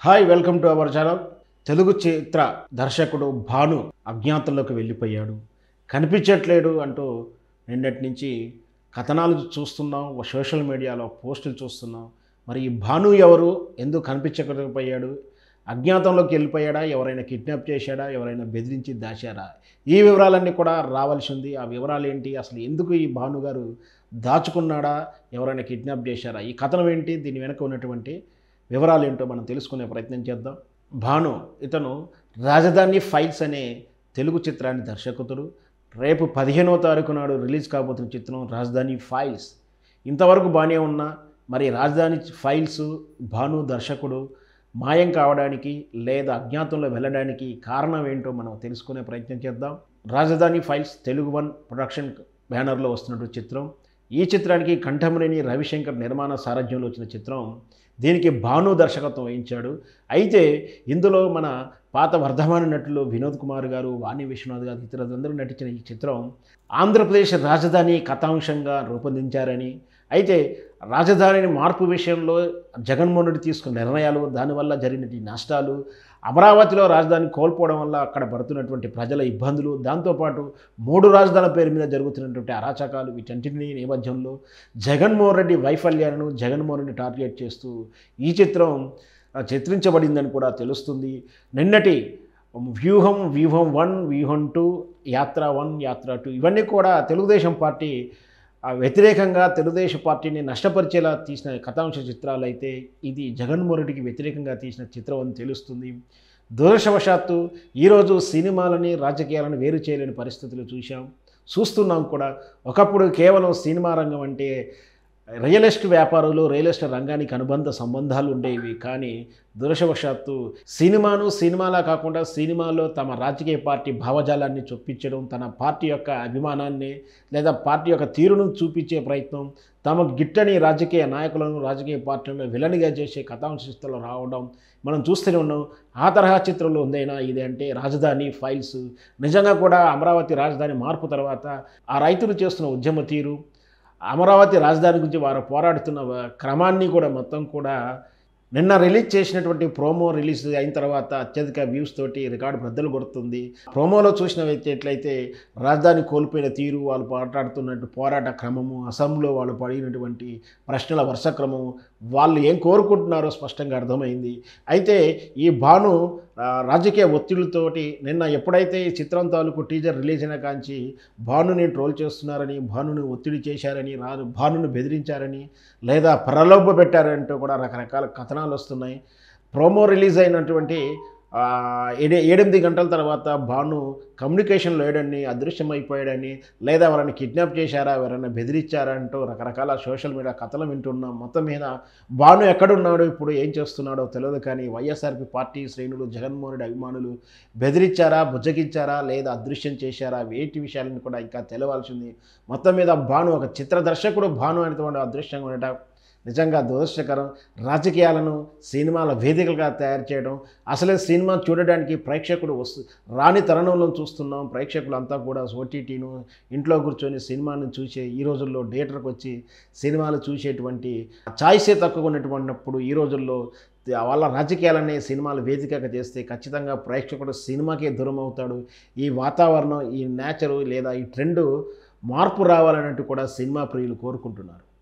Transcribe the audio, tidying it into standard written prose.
Hi welcome to our channel. Telugu చిత్ర దర్శకుడు భాను అజ్ఞాతంలోకి వెళ్ళిపోయాడు, కనిపించట్లేడు అంటూ నిన్నటి నుంచి కథనాలు చూస్తున్నాం, సోషల్ మీడియాలో పోస్టులు చూస్తున్నాం. మరి ఈ భాను ఎవరు, ఎందుకు కనిపించకపోయాడు, అజ్ఞాతంలోకి వెళ్ళిపోయాడా, ఎవరైనా కిడ్నాప్ చేశాడా, ఎవరైనా బెదిరించి దాచారా, ఈ వివరాలన్నీ కూడా రావాల్సి ఉంది. ఆ వివరాలు ఏంటి, అసలు ఎందుకు ఈ భాను గారు దాచుకున్నాడా, ఎవరైనా కిడ్నాప్ చేశారా, ఈ కథనం ఏంటి, దీని వెనక ఉన్నటువంటి వివరాలు ఏంటో మనం తెలుసుకునే ప్రయత్నం చేద్దాం. భాను ఇతను రాజధాని ఫైల్స్ అనే తెలుగు చిత్రాన్ని దర్శకుతుడు. రేపు 15వ తారీఖు నాడు రిలీజ్ కాబోతున్న చిత్రం రాజధాని ఫైల్స్. ఇంతవరకు బాగానే ఉన్నా మరి రాజధాని ఫైల్స్ భాను దర్శకుడు మాయం కావడానికి లేదా అజ్ఞాతంలో వెళ్ళడానికి కారణం ఏంటో మనం తెలుసుకునే ప్రయత్నం చేద్దాం. రాజధాని ఫైల్స్ తెలుగు వన్ ప్రొడక్షన్ బ్యానర్లో వస్తున్నటువంటి చిత్రం. ఈ చిత్రానికి కంఠమనేని రవిశంకర్ నిర్మాణ సారథ్యంలో వచ్చిన చిత్రం. దీనికి భాను దర్శకత్వం వహించాడు. అయితే ఇందులో మన పాత వర్ధమాన నటులు వినోద్ కుమార్ గారు, వాణి విశ్వనాథ్ గారు, ఇతరులందరూ నటించిన ఈ చిత్రం ఆంధ్రప్రదేశ్ రాజధాని కథాంశంగా రూపొందించారని, అయితే రాజధానిని మార్పు విషయంలో జగన్మోహన్ రెడ్డి తీసుకున్న నిర్ణయాలు, దానివల్ల జరిగిన నష్టాలు, అమరావతిలో రాజధాని కోల్పోవడం వల్ల అక్కడ పడుతున్నటువంటి ప్రజల ఇబ్బందులు, దాంతోపాటు 3 రాజధానుల పేరు మీద జరుగుతున్నటువంటి అరాచకాలు, వీటన్నింటినీ నేపథ్యంలో జగన్మోహన్ రెడ్డి వైఫల్యాలను, జగన్మోహన్ రెడ్డి టార్గెట్ చేస్తూ ఈ చిత్రం చిత్రించబడిందని కూడా తెలుస్తుంది. నిన్నటి వ్యూహం 1, వ్యూహం 2, యాత్ర 1, యాత్ర 2 ఇవన్నీ కూడా తెలుగుదేశం పార్టీ వ్యతిరేకంగా, తెలుగుదేశం పార్టీని నష్టపరిచేలా తీసిన కథాంశ చిత్రాలు అయితే ఇది జగన్మోహన్ రెడ్డికి వ్యతిరేకంగా తీసిన చిత్రం అని తెలుస్తుంది. దురదృష్టవశాత్తు ఈరోజు సినిమాలని రాజకీయాలను వేరు చేయలేని పరిస్థితులు చూస్తున్నాం కూడా. ఒకప్పుడు కేవలం సినిమా రంగం అంటే రియల్ ఎస్టేట్ వ్యాపారులు, రియల్ ఎస్టేట్ రంగానికి అనుబంధ సంబంధాలు ఉండేవి. కానీ దురదృష్టవశాత్తు సినిమాలా కాకుండా సినిమాలో తమ రాజకీయ పార్టీ భావజాలాన్ని చొప్పించడం, తన పార్టీ యొక్క అభిమానాన్ని లేదా పార్టీ యొక్క తీరును చూపించే ప్రయత్నం, తమ గిట్టని రాజకీయ నాయకులను, రాజకీయ పార్టీలను విలనిగా చేసే కథాంశ చిత్రాలు రావడం మనం చూస్తూనే ఉన్నాం. ఆ తరహా చిత్రంలో ఉందైనా ఇది అంటే రాజధాని ఫైల్స్. నిజంగా కూడా అమరావతి రాజధాని మార్పు తర్వాత ఆ రైతులు చేస్తున్న ఉద్యమ తీరు, అమరావతి రాజధాని గురించి వారు పోరాడుతున్న క్రమాన్ని కూడా మొత్తం కూడా నిన్న రిలీజ్ చేసినటువంటి ప్రోమో రిలీజ్ అయిన తర్వాత అత్యధిక వ్యూస్ తోటి రికార్డు బద్దలు కొడుతుంది. ప్రోమోలో చూసినట్లయితే రాజధాని కోల్పోయిన తీరు, వాళ్ళు పోరాడుతున్నట్టు పోరాట క్రమము, అసెంబ్లీలో వాళ్ళు పడినటువంటి ప్రశ్నల వరుస క్రమము, వాళ్ళు ఏం కోరుకుంటున్నారో స్పష్టంగా అర్థమైంది. అయితే ఈ భాను రాజకీయ ఒత్తిడితోటి నిన్న ఎప్పుడైతే ఈ చిత్రం తాలూకు టీజర్ రిలీజ్ అయిన కాంచి భానుని ట్రోల్ చేస్తున్నారని, భానుని ఒత్తిడి చేశారని, భానుని బెదిరించారని లేదా ప్రలోభ పెట్టారంటూ కూడా రకరకాల కథనాలు వస్తున్నాయి. ప్రోమో రిలీజ్ అయినటువంటి 7 గంటల తర్వాత భాను కమ్యూనికేషన్లో లేడని, అదృశ్యమైపోయాడని, లేదా ఎవరైనా కిడ్నాప్ చేశారా, ఎవరైనా బెదిరించారా అంటూ రకరకాల సోషల్ మీడియా కథలు వింటున్నాం. మొత్తం మీద భాను ఎక్కడున్నాడో, ఇప్పుడు ఏం చేస్తున్నాడో తెలియదు. కానీ వైఎస్ఆర్పీ పార్టీ శ్రేణులు, జగన్మోహన్ రెడ్డి అభిమానులు బెదిరించారా, బుజ్జగించారా, లేదా అదృశ్యం చేశారా, వేటి విషయాలను కూడా ఇంకా తెలవాల్సింది. మొత్తం మీద భాను ఒక చిత్ర దర్శకుడు భాను అనేటువంటి అదృశ్యంగా ఉండటం నిజంగా దురదృష్టకరం. రాజకీయాలను సినిమాల వేదికలుగా తయారు చేయడం, అసలే సినిమా చూడడానికి ప్రేక్షకుడు రాని తరుణంలో చూస్తున్నాం. ప్రేక్షకులంతా కూడా ఓటీటీను ఇంట్లో కూర్చొని సినిమాను చూసే ఈ రోజుల్లో థియేటర్కి వచ్చి సినిమాలు చూసేటువంటి ఛాయిసే తక్కువ ఉన్నప్పుడు ఈ రోజుల్లో వాళ్ళ రాజకీయాలనే సినిమాలు వేదికగా చేస్తే ఖచ్చితంగా ప్రేక్షకుడు సినిమాకే దూరం అవుతాడు. ఈ వాతావరణం, ఈ నేచరు లేదా ఈ ట్రెండు మార్పు రావాలన్నట్టు కూడా సినిమా ప్రియులు కోరుకుంటున్నారు.